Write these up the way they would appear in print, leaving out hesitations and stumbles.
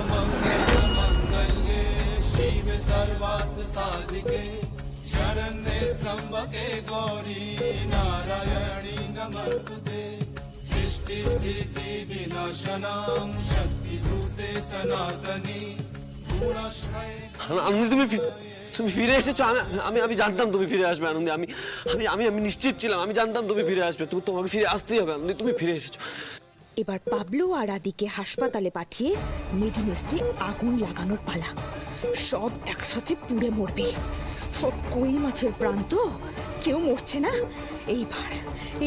सर्वमंगलमांगल्ये शिवे सर्वार्थसाधिके शरण्ये त्र्यंबके गौरी नारायणी नमस्तुते सृष्टि स्थिति विनाशनां शक्तिभूते सनातनी गुणाश्रये। তুমি ফিরে এসেছো। আমি জানতাম তুমি ফিরে আসবে আনন্দী। আমি আমি আমি আমি নিশ্চিত ছিলাম। আমি জানতাম তুমি ফিরে আসবে। তোমাকে ফিরে আসতেই হবে আনন্দী। তুমি ফিরে এসেছো। এবার পাবলু আর আদিকে হাসপাতালে পাঠিয়ে মেডিনেস্টে আগুন লাগানোর পালা। সব একসাথে পুড়ে মরবে। সব কই মাছের প্রাণ তো, কেউ মরছে না।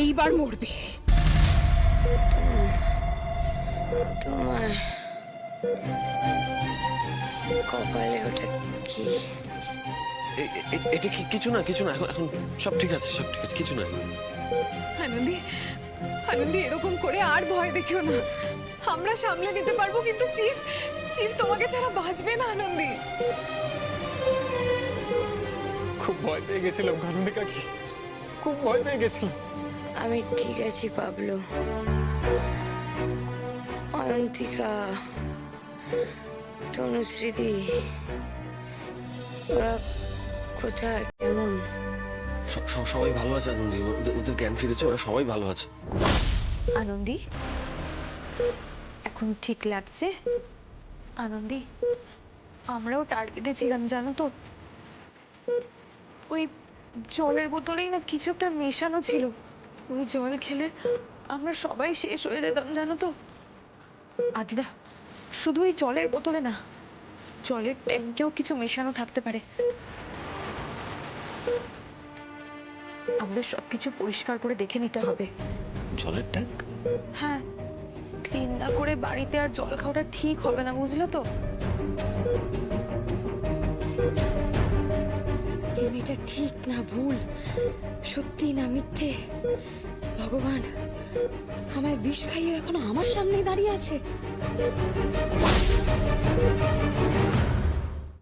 এইবার মরবে। তোমার কপালে ওটা কি? এটা কিছু না এখন সব ঠিক আছে, কিছু না। আনন্দী, আনন্দী, এরকম করে আর ভয় দেখিও না। আমরা সামলে নিতে পারবো, কিন্তু চিফ তোমাকে ছাড়া বাঁচবে না। আনন্দী, খুব ভয় পেয়ে গেছিলাম আনন্দী কাকি, খুব ভয় পেয়ে গেছিলাম। আমি ঠিক আছি পাবলু। অয়ন্তিকা, তনুশ্রীদি, ওরা কোথায়, কেমন? সবাই ভালো আছে আনন্দী। ওদের জ্ঞান ফিরেছে, ওরা সবাই ভালো আছে। আনন্দী, এখন ঠিক লাগছে? আনন্দী, আমরাও টার্গেটে ছিলাম জানো তো। ওই জলের বোতলেই না কিছু একটা মেশানো ছিল। ওই জল খেলে আমরা সবাই শেষ হয়ে যেতাম জানো তো। আদিদা, শুধু এই জলের বোতলে না, জলের ট্যাঙ্কেও কিছু মেশানো থাকতে পারে। আমাদের সবকিছু পরিষ্কার করে দেখে নিতে হবে। জলের ট্যাঙ্ক? হ্যাঁ, ক্লিন না করে বাড়িতে আর জল খাওয়াটা ঠিক হবে না, বুঝলে তো। এটা ঠিক না ভুল, সত্যি না মিথ্যে? ভগবান, আমায় বিষ খাইয়ে এখনো আমার সামনেই দাঁড়িয়ে আছে।